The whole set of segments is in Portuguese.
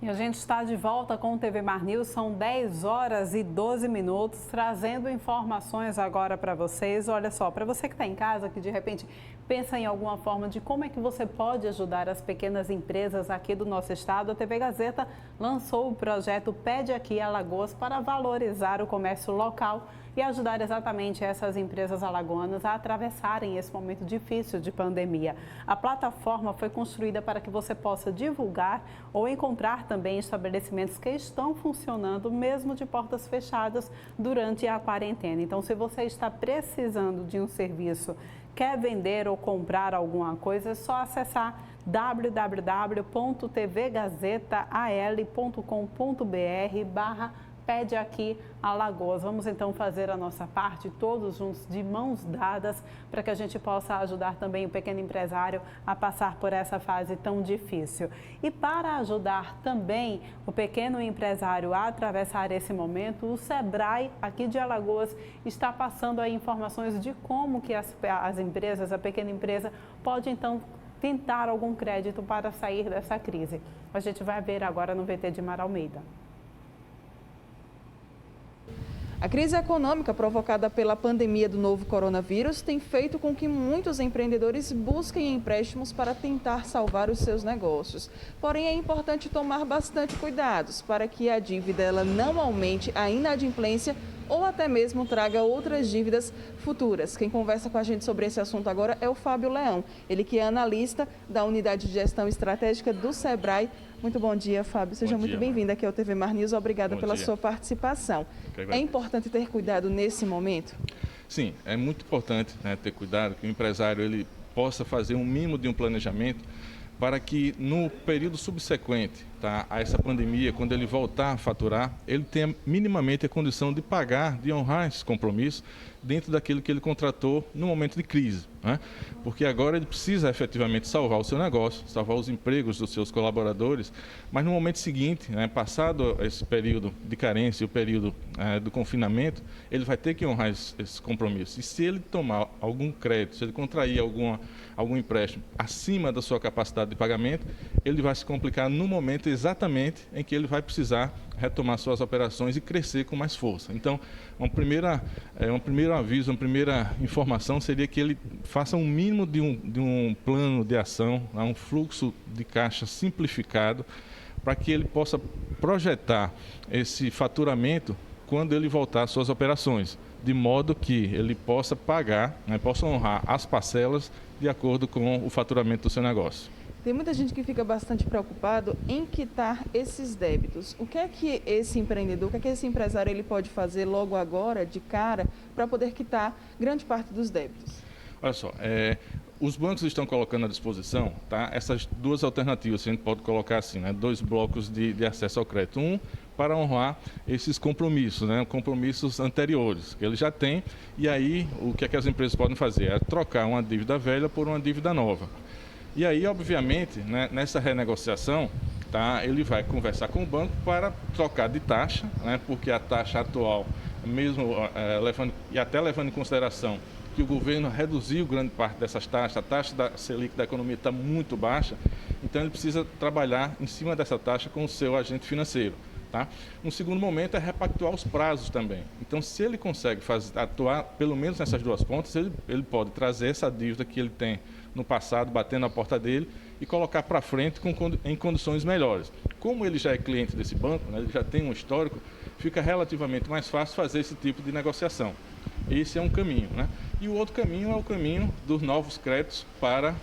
E a gente está de volta com o TV Mar News, são 10 horas e 12 minutos, trazendo informações agora para vocês. Olha só, para você que está em casa, que de repente pensa em alguma forma de como é que você pode ajudar as pequenas empresas aqui do nosso estado, a TV Gazeta lançou o projeto Pede Aqui Alagoas para valorizar o comércio local e ajudar exatamente essas empresas alagoanas a atravessarem esse momento difícil de pandemia. A plataforma foi construída para que você possa divulgar ou encontrar também estabelecimentos que estão funcionando mesmo de portas fechadas durante a quarentena. Então, se você está precisando de um serviço, quer vender ou comprar alguma coisa, é só acessar www.tvgazetal.com.br/Pede Aqui Alagoas. Vamos então fazer a nossa parte, todos juntos, de mãos dadas, para que a gente possa ajudar também o pequeno empresário a passar por essa fase tão difícil. E para ajudar também o pequeno empresário a atravessar esse momento, o Sebrae aqui de Alagoas está passando aí informações de como que as empresas, a pequena empresa, pode então tentar algum crédito para sair dessa crise. A gente vai ver agora no VT de Mar Almeida. A crise econômica provocada pela pandemia do novo coronavírus tem feito com que muitos empreendedores busquem empréstimos para tentar salvar os seus negócios. Porém, é importante tomar bastante cuidados para que a dívida ela não aumente a inadimplência ou até mesmo traga outras dívidas futuras. Quem conversa com a gente sobre esse assunto agora é o Fábio Leão, ele que é analista da Unidade de Gestão Estratégica do Sebrae. Muito bom dia, Fábio. Seja muito bem-vindo aqui ao TV Mar News. Obrigada pela sua participação. É importante ter cuidado nesse momento? Sim, é muito importante, né, ter cuidado, que o empresário ele possa fazer um mínimo de um planejamento para que no período subsequente, tá, a essa pandemia, quando ele voltar a faturar, ele tenha minimamente a condição de pagar, de honrar esses compromissos dentro daquilo que ele contratou no momento de crise, né? Porque agora ele precisa efetivamente salvar o seu negócio, salvar os empregos dos seus colaboradores, mas no momento seguinte, né, passado esse período de carência, o período do confinamento, ele vai ter que honrar esses compromissos. E se ele tomar algum crédito, se ele contrair algum empréstimo acima da sua capacidade de pagamento, ele vai se complicar no momento exatamente em que ele vai precisar retomar suas operações e crescer com mais força. Então, um primeiro aviso, uma primeira informação seria que ele faça um mínimo de um plano de ação, um fluxo de caixa simplificado, para que ele possa projetar esse faturamento quando ele voltar às suas operações, de modo que ele possa pagar, né, possa honrar as parcelas de acordo com o faturamento do seu negócio. Tem muita gente que fica bastante preocupado em quitar esses débitos. O que é que esse empreendedor, o que é que esse empresário ele pode fazer logo agora, de cara, para poder quitar grande parte dos débitos? Olha só, os bancos estão colocando à disposição, tá, essas duas alternativas, a gente pode colocar assim, né, dois blocos de acesso ao crédito. Um, para honrar esses compromissos, né, compromissos anteriores que ele já tem, e aí o que é que as empresas podem fazer? É trocar uma dívida velha por uma dívida nova. E aí, obviamente, né, nessa renegociação, tá, ele vai conversar com o banco para trocar de taxa, né, porque a taxa atual, mesmo levando em consideração que o governo reduziu grande parte dessas taxas, a taxa da Selic da economia está muito baixa, então ele precisa trabalhar em cima dessa taxa com o seu agente financeiro. Tá? Um segundo momento é repactuar os prazos também. Então, se ele consegue atuar pelo menos nessas duas pontas, ele pode trazer essa dívida que ele tem no passado, batendo na porta dele, e colocar para frente em condições melhores. Como ele já é cliente desse banco, né, ele já tem um histórico, fica relativamente mais fácil fazer esse tipo de negociação. Esse é um caminho, né? E o outro caminho é o caminho dos novos créditos para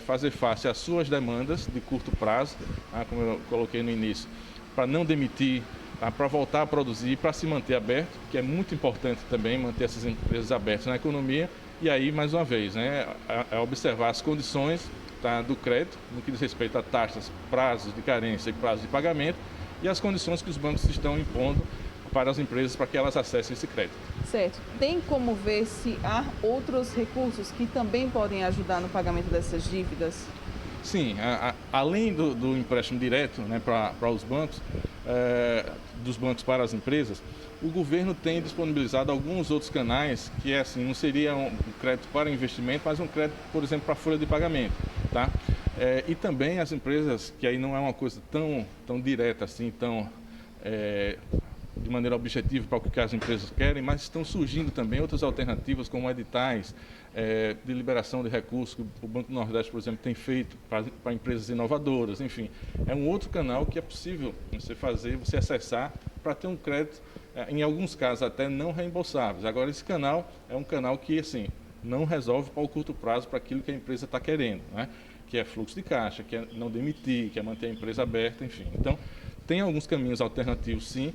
fazer face às suas demandas de curto prazo, tá, como eu coloquei no início, para não demitir, tá, para voltar a produzir, para se manter aberto, que é muito importante também manter essas empresas abertas na economia. E aí, mais uma vez, né, é observar as condições, tá, do crédito, no que diz respeito a taxas, prazos de carência e prazos de pagamento, e as condições que os bancos estão impondo para as empresas para que elas acessem esse crédito. Certo. Tem como ver se há outros recursos que também podem ajudar no pagamento dessas dívidas? Sim, além do empréstimo direto, né, para os bancos, dos bancos para as empresas, o governo tem disponibilizado alguns outros canais que assim, não seria um crédito para investimento, mas um crédito, por exemplo, para folha de pagamento. Tá? E também as empresas, que aí não é uma coisa tão direta assim, de maneira objetiva para o que as empresas querem, mas estão surgindo também outras alternativas, como editais de liberação de recursos, que o Banco do Nordeste, por exemplo, tem feito para empresas inovadoras. Enfim, é um outro canal que é possível você acessar para ter um crédito, em alguns casos até não reembolsáveis. Agora, esse canal é um canal que, assim, não resolve para o curto prazo para aquilo que a empresa está querendo, né? Que é fluxo de caixa, que é não demitir, que é manter a empresa aberta, enfim. Então, tem alguns caminhos alternativos, sim,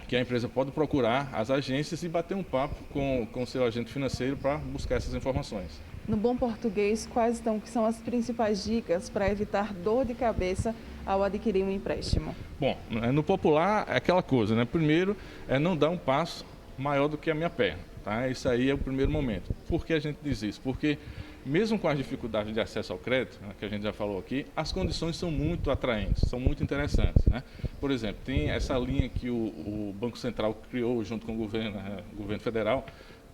que a empresa pode procurar as agências e bater um papo com o seu agente financeiro para buscar essas informações. No bom português, quais então que são as principais dicas para evitar dor de cabeça ao adquirir um empréstimo? Bom, no popular é aquela coisa, né? Primeiro é não dar um passo maior do que a minha perna, tá? Isso aí é o primeiro momento. Por que a gente diz isso? Porque mesmo com as dificuldades de acesso ao crédito, né, que a gente já falou aqui, as condições são muito atraentes, são muito interessantes, né? Por exemplo, tem essa linha que o Banco Central criou junto com o governo federal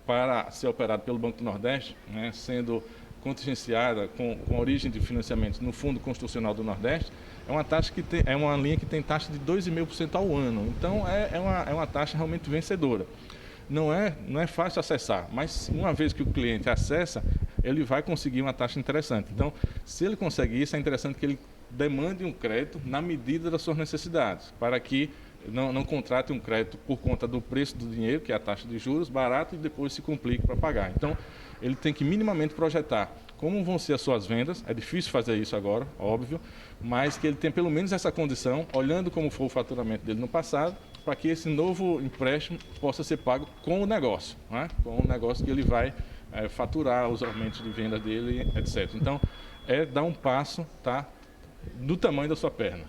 para ser operado pelo Banco do Nordeste, né, sendo contingenciada com a origem de financiamentos no Fundo Constitucional do Nordeste. É uma linha que tem taxa de 2,5% ao ano. Então, é uma taxa realmente vencedora. Não é fácil acessar, mas uma vez que o cliente acessa, ele vai conseguir uma taxa interessante. Então, se ele conseguir isso, é interessante que ele demande um crédito na medida das suas necessidades, para que não contrate um crédito por conta do preço do dinheiro, que é a taxa de juros, barato, e depois se complique para pagar. Então, ele tem que minimamente projetar como vão ser as suas vendas. É difícil fazer isso agora, óbvio, mas que ele tenha pelo menos essa condição, olhando como foi o faturamento dele no passado, para que esse novo empréstimo possa ser pago com o negócio, né? Com o negócio que ele vai faturar, os aumentos de venda dele, etc. Então, é dar um passo, tá, do tamanho da sua perna.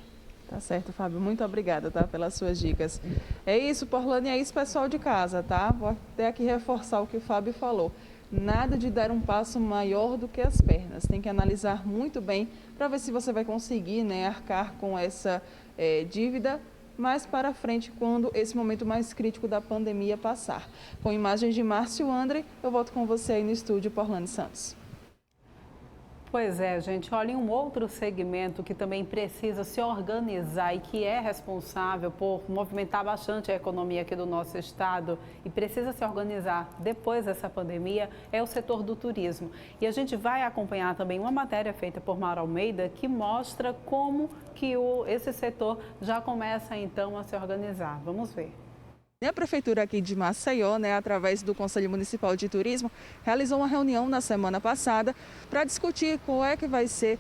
Tá certo, Fábio. Muito obrigada, tá, pelas suas dicas. É isso, Porlane, é isso, pessoal de casa, tá? Vou até aqui reforçar o que o Fábio falou. Nada de dar um passo maior do que as pernas. Tem que analisar muito bem para ver se você vai conseguir, né, arcar com essa dívida mais para frente, quando esse momento mais crítico da pandemia passar. Com imagens de Márcio André, eu volto com você aí no estúdio, Porlane Santos. Pois é, gente, olha, um outro segmento que também precisa se organizar e que é responsável por movimentar bastante a economia aqui do nosso estado e precisa se organizar depois dessa pandemia é o setor do turismo. E a gente vai acompanhar também uma matéria feita por Mauro Almeida que mostra como que esse setor já começa então a se organizar. Vamos ver. A Prefeitura aqui de Maceió, né, através do Conselho Municipal de Turismo, realizou uma reunião na semana passada para discutir qual é que vai ser,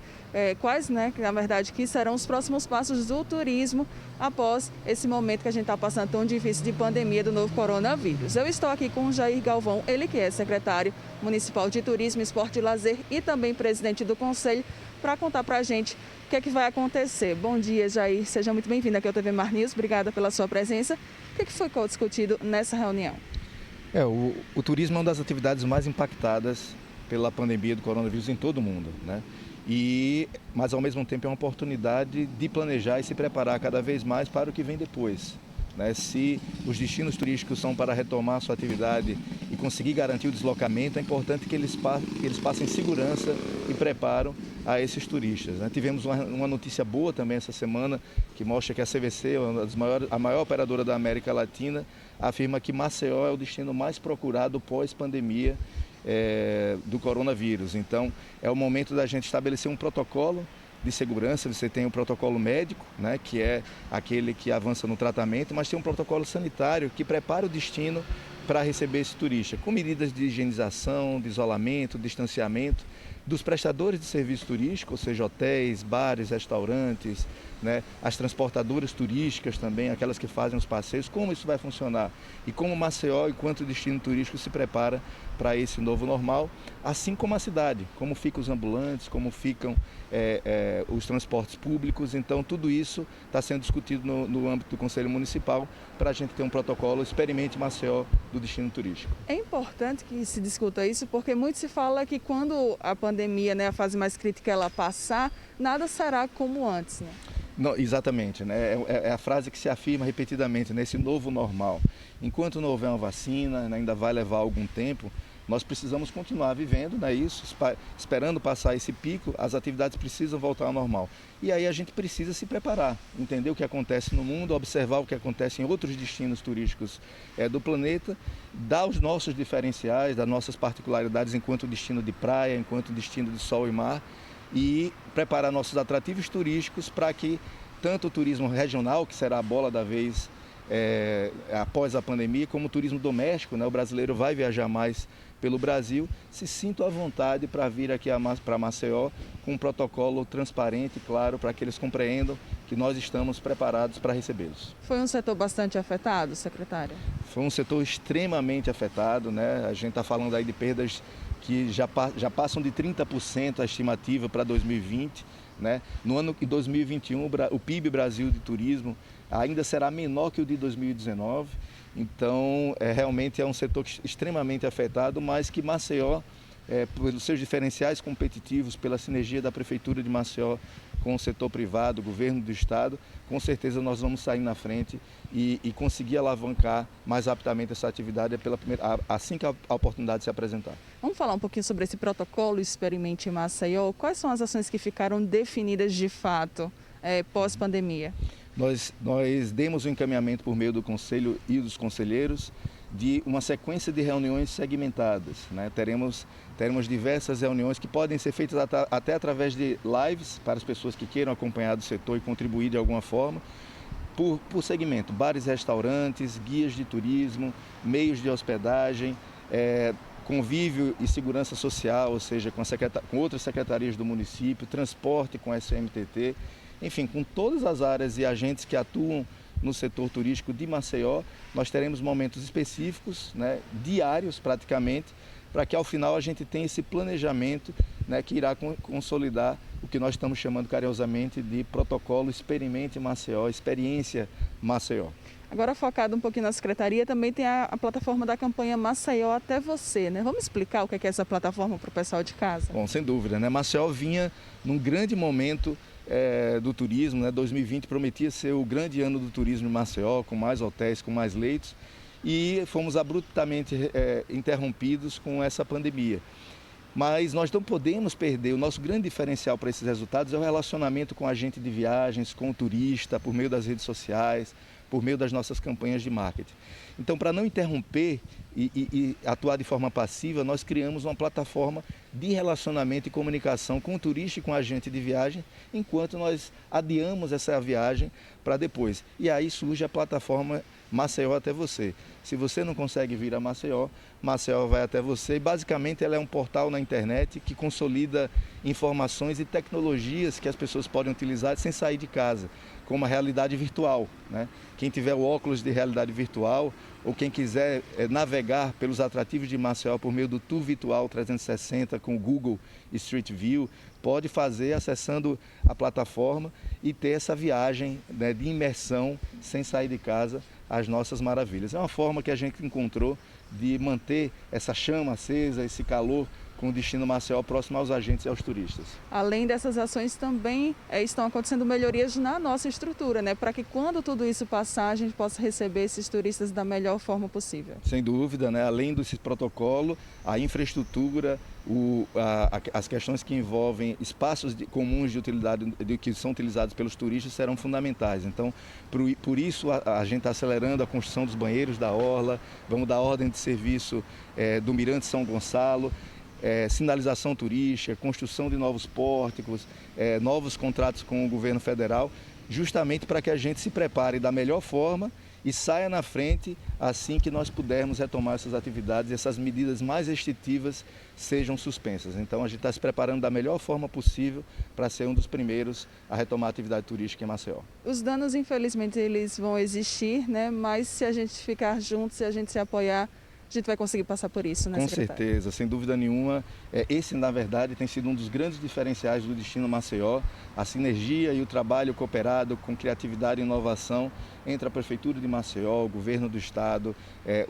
quais, né, na verdade, que serão os próximos passos do turismo após esse momento que a gente está passando tão difícil de pandemia do novo coronavírus. Eu estou aqui com o Jair Galvão, ele que é secretário municipal de Turismo, Esporte e Lazer e também presidente do Conselho, para contar para a gente o que é que vai acontecer. Bom dia, Jair. Seja muito bem-vindo aqui ao TV Mar News. Obrigada pela sua presença. O que foi discutido nessa reunião? O turismo é uma das atividades mais impactadas pela pandemia do coronavírus em todo o mundo, né? Mas ao mesmo tempo é uma oportunidade de planejar e se preparar cada vez mais para o que vem depois, né? Se os destinos turísticos são para retomar a sua atividade e conseguir garantir o deslocamento, é importante que eles passem segurança e preparo a esses turistas, né? Tivemos uma notícia boa também essa semana, que mostra que a CVC, a maior operadora da América Latina, afirma que Maceió é o destino mais procurado pós-pandemia do coronavírus. Então, é o momento da gente estabelecer um protocolo de segurança. Você tem o protocolo médico, né, que é aquele que avança no tratamento, mas tem um protocolo sanitário que prepara o destino para receber esse turista, com medidas de higienização, de isolamento, distanciamento dos prestadores de serviço turístico, ou seja, hotéis, bares, restaurantes, né, as transportadoras turísticas também, aquelas que fazem os passeios, como isso vai funcionar e como Maceió, enquanto destino turístico, se prepara para esse novo normal, assim como a cidade, como ficam os ambulantes, como ficam os transportes públicos. Então, tudo isso está sendo discutido no âmbito do Conselho Municipal para a gente ter um protocolo Experimente Maceió do destino turístico. É importante que se discuta isso, porque muito se fala que quando a pandemia, né, a fase mais crítica, ela passar, nada será como antes, né? Não, exatamente, né? É a frase que se afirma repetidamente, nesse novo normal. Enquanto não houver uma vacina, né, ainda vai levar algum tempo, nós precisamos continuar vivendo, né, isso, esperando passar esse pico, as atividades precisam voltar ao normal. E aí a gente precisa se preparar, entender o que acontece no mundo, observar o que acontece em outros destinos turísticos do planeta, dar os nossos diferenciais, das nossas particularidades enquanto destino de praia, enquanto destino de sol e mar, e preparar nossos atrativos turísticos para que tanto o turismo regional, que será a bola da vez após a pandemia, como o turismo doméstico, né? O brasileiro vai viajar mais pelo Brasil, se sintam à vontade para vir aqui para Maceió com um protocolo transparente, claro, para que eles compreendam que nós estamos preparados para recebê-los. Foi um setor bastante afetado, secretária? Foi um setor extremamente afetado, né? A gente está falando aí de perdas que já passam de 30% a estimativa para 2020. Né? No ano de 2021, o PIB Brasil de turismo ainda será menor que o de 2019, então realmente é um setor extremamente afetado, mas que Maceió, pelos seus diferenciais competitivos, pela sinergia da Prefeitura de Maceió com o setor privado, o governo do estado, com certeza nós vamos sair na frente e conseguir alavancar mais rapidamente essa atividade assim que a oportunidade se apresentar. Vamos falar um pouquinho sobre esse protocolo Experimente em Maceió. Quais são as ações que ficaram definidas de fato pós-pandemia? Nós demos o encaminhamento por meio do Conselho e dos conselheiros de uma sequência de reuniões segmentadas, né? Teremos diversas reuniões que podem ser feitas até através de lives para as pessoas que queiram acompanhar do setor e contribuir de alguma forma, por segmento, bares e restaurantes, guias de turismo, meios de hospedagem, convívio e segurança social, ou seja, com outras secretarias do município, transporte com a SMTT, enfim, com todas as áreas e agentes que atuam no setor turístico de Maceió, nós teremos momentos específicos, né, diários praticamente, para que ao final a gente tenha esse planejamento, né, que irá consolidar o que nós estamos chamando carinhosamente de protocolo Experimente Maceió, Experiência Maceió. Agora, focado um pouquinho na secretaria, também tem a plataforma da campanha Maceió Até Você, né? Vamos explicar o que é essa plataforma para o pessoal de casa? Bom, sem dúvida, né? Maceió vinha num grande momento do turismo, né? 2020 prometia ser o grande ano do turismo em Maceió, com mais hotéis, com mais leitos, e fomos abruptamente interrompidos com essa pandemia. Mas nós não podemos perder, o nosso grande diferencial para esses resultados é o relacionamento com o agente de viagens, com o turista, por meio das redes sociais, por meio das nossas campanhas de marketing. Então, para não interromper e atuar de forma passiva, nós criamos uma plataforma de relacionamento e comunicação com o turista e com o agente de viagem, enquanto nós adiamos essa viagem para depois. E aí surge a plataforma Maceió Até Você. Se você não consegue vir a Maceió, Maceió vai até você. E basicamente ela é um portal na internet que consolida informações e tecnologias que as pessoas podem utilizar sem sair de casa, como a realidade virtual, né? Quem tiver o óculos de realidade virtual ou quem quiser navegar pelos atrativos de Maceió por meio do Tour Virtual 360 com o Google Street View, pode fazer acessando a plataforma e ter essa viagem, né, de imersão sem sair de casa às nossas maravilhas. É uma forma que a gente encontrou de manter essa chama acesa, esse calor com o destino Maceió próximo aos agentes e aos turistas. Além dessas ações, também estão acontecendo melhorias na nossa estrutura, né? Para que quando tudo isso passar, a gente possa receber esses turistas da melhor forma possível. Sem dúvida, né? Além desse protocolo, a infraestrutura, as questões que envolvem espaços comuns de utilidade que são utilizados pelos turistas serão fundamentais. Então, por isso a gente está acelerando a construção dos banheiros da Orla, vamos dar ordem de serviço do Mirante São Gonçalo, sinalização turística, construção de novos pórticos, novos contratos com o governo federal, justamente para que a gente se prepare da melhor forma e saia na frente assim que nós pudermos retomar essas atividades e essas medidas mais restritivas sejam suspensas. Então a gente está se preparando da melhor forma possível para ser um dos primeiros a retomar a atividade turística em Maceió. Os danos, infelizmente, eles vão existir, né? Mas se a gente ficar junto, se a gente se apoiar, a gente vai conseguir passar por isso, né, Com secretário? certeza, sem dúvida nenhuma. Esse, na verdade, tem sido um dos grandes diferenciais do Destino Maceió, a sinergia e o trabalho cooperado com criatividade e inovação entre a Prefeitura de Maceió, o Governo do Estado,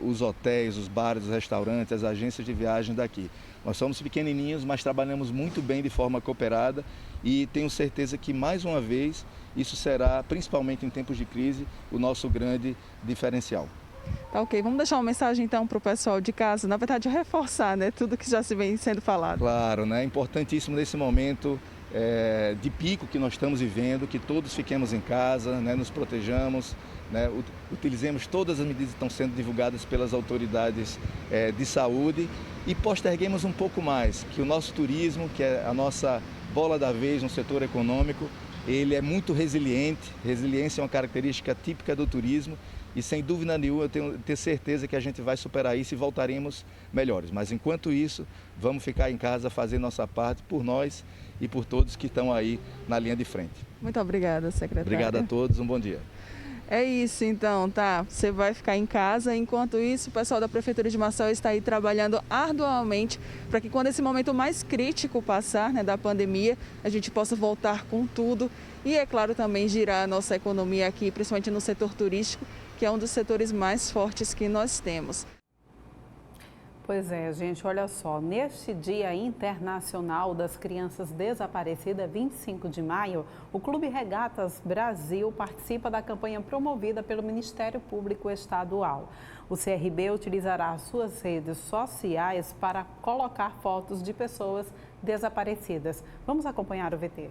os hotéis, os bares, os restaurantes, as agências de viagem daqui. Nós somos pequenininhos, mas trabalhamos muito bem de forma cooperada e tenho certeza que, mais uma vez, isso será, principalmente em tempos de crise, o nosso grande diferencial. Tá ok, vamos deixar uma mensagem então para o pessoal de casa, na verdade reforçar, né, tudo que já se vem sendo falado. Claro, né? É importantíssimo nesse momento de pico que nós estamos vivendo, que todos fiquemos em casa, né, nos protejamos, né, utilizemos todas as medidas que estão sendo divulgadas pelas autoridades de saúde e posterguemos um pouco mais, que o nosso turismo, que é a nossa bola da vez no setor econômico, ele é muito resiliente. Resiliência é uma característica típica do turismo e, sem dúvida nenhuma, eu tenho certeza que a gente vai superar isso e voltaremos melhores. Mas, enquanto isso, vamos ficar em casa, fazer nossa parte por nós e por todos que estão aí na linha de frente. Muito obrigada, secretária. Obrigado a todos, um bom dia. É isso então, tá? Você vai ficar em casa. Enquanto isso, o pessoal da Prefeitura de Maceió está aí trabalhando arduamente para que quando esse momento mais crítico passar, né, da pandemia, a gente possa voltar com tudo e, é claro, também girar a nossa economia aqui, principalmente no setor turístico, que é um dos setores mais fortes que nós temos. Pois é, gente, olha só, neste Dia Internacional das Crianças Desaparecidas, 25 de maio, o Clube Regatas Brasil participa da campanha promovida pelo Ministério Público Estadual. O CRB utilizará as suas redes sociais para colocar fotos de pessoas desaparecidas. Vamos acompanhar o VT.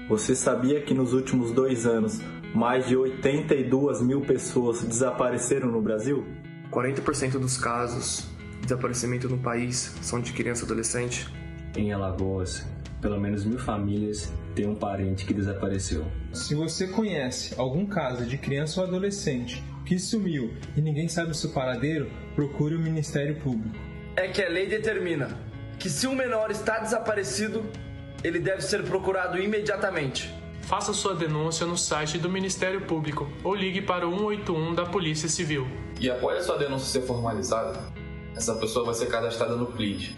Você sabia que nos últimos 2 anos, mais de 82 mil pessoas desapareceram no Brasil? 40% dos casos de desaparecimento no país são de criança e adolescente. Em Alagoas, pelo menos 1000 famílias têm um parente que desapareceu. Se você conhece algum caso de criança ou adolescente que sumiu e ninguém sabe o seu paradeiro, procure o Ministério Público. É que a lei determina que se um menor está desaparecido, ele deve ser procurado imediatamente. Faça sua denúncia no site do Ministério Público ou ligue para o 181 da Polícia Civil. E após a sua denúncia ser formalizada, essa pessoa vai ser cadastrada no PLID,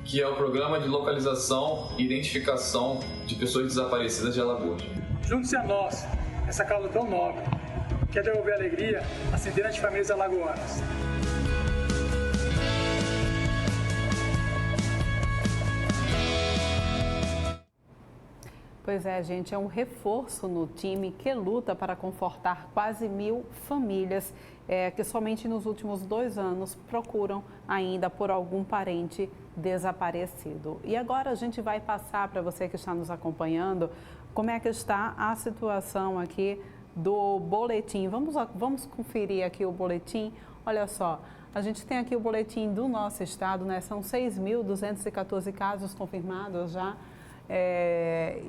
que é o Programa de Localização e Identificação de Pessoas Desaparecidas de Alagoas. Junte-se a nós, essa causa tão nobre, que é devolver alegria a centenas de famílias alagoanas. Pois é, gente, é um reforço no time que luta para confortar quase 1000 famílias que somente nos últimos 2 anos procuram ainda por algum parente desaparecido. E agora a gente vai passar para você que está nos acompanhando como é que está a situação aqui do boletim. Vamos conferir aqui o boletim. Olha só, a gente tem aqui o boletim do nosso estado, né? São 6.214 casos confirmados já.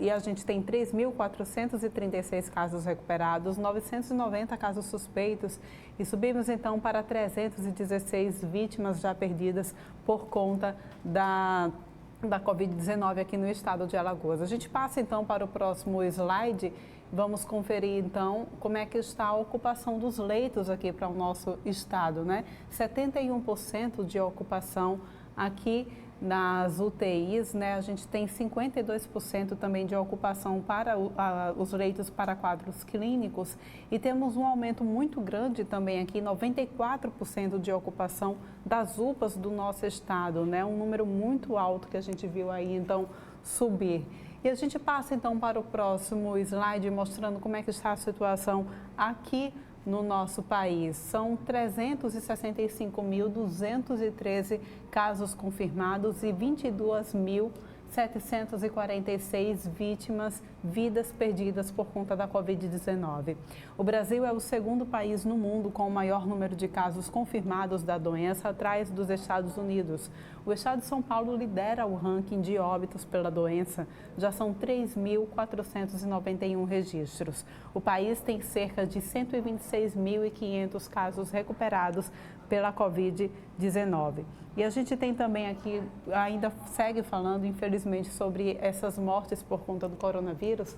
E a gente tem 3.436 casos recuperados, 990 casos suspeitos e subimos então para 316 vítimas já perdidas por conta da Covid-19 aqui no estado de Alagoas. A gente passa então para o próximo slide. Vamos conferir então como é que está a ocupação dos leitos aqui para o nosso estado, né? 71% de ocupação aqui nas UTIs, né? A gente tem 52% também de ocupação para os leitos para quadros clínicos e temos um aumento muito grande também aqui, 94% de ocupação das UPAs do nosso estado, né? Um número muito alto que a gente viu aí, então, subir. E a gente passa então para o próximo slide mostrando como é que está a situação aqui no nosso país. São 365.213 casos confirmados e 22.746 vítimas, vidas perdidas por conta da Covid-19. O Brasil é o segundo país no mundo com o maior número de casos confirmados da doença, atrás dos Estados Unidos. O estado de São Paulo lidera o ranking de óbitos pela doença, já são 3.491 registros. O país tem cerca de 126.500 casos recuperados pela Covid-19. E a gente tem também aqui, ainda segue falando, infelizmente, sobre essas mortes por conta do coronavírus.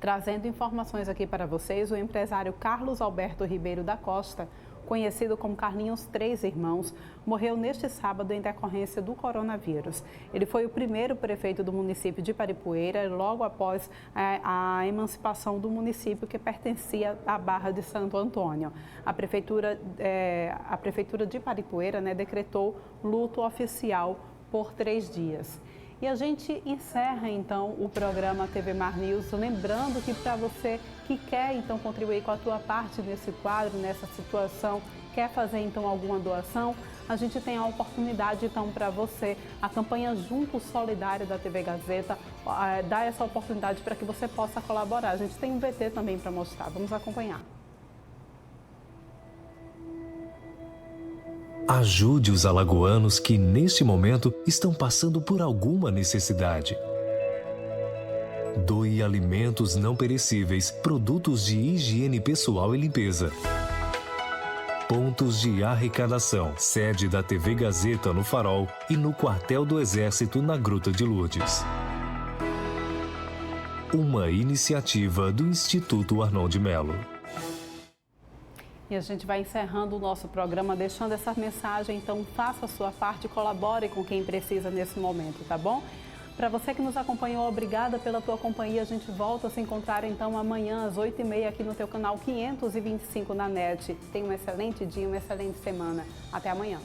Trazendo informações aqui para vocês, o empresário Carlos Alberto Ribeiro da Costa, conhecido como Carlinhos Três Irmãos, morreu neste sábado em decorrência do coronavírus. Ele foi o primeiro prefeito do município de Paripueira, logo após a emancipação do município que pertencia à Barra de Santo Antônio. A prefeitura de Paripueira, né, decretou luto oficial por 3 dias. E a gente encerra, então, o programa TV Mar News, lembrando que para você que quer, então, contribuir com a tua parte nesse quadro, nessa situação, quer fazer, então, alguma doação, a gente tem a oportunidade, então, para você, a campanha Junto Solidário da TV Gazeta, dá essa oportunidade para que você possa colaborar. A gente tem um VT também para mostrar, vamos acompanhar. Ajude os alagoanos que, neste momento, estão passando por alguma necessidade. Doe alimentos não perecíveis, produtos de higiene pessoal e limpeza. Pontos de arrecadação, sede da TV Gazeta no Farol e no Quartel do Exército na Gruta de Lourdes. Uma iniciativa do Instituto Arnon de Melo. E a gente vai encerrando o nosso programa, deixando essa mensagem, então faça a sua parte, colabore com quem precisa nesse momento, tá bom? Para você que nos acompanhou, obrigada pela tua companhia. A gente volta a se encontrar então amanhã às 8h30 aqui no teu canal 525 na NET. Tenha um excelente dia, uma excelente semana. Até amanhã.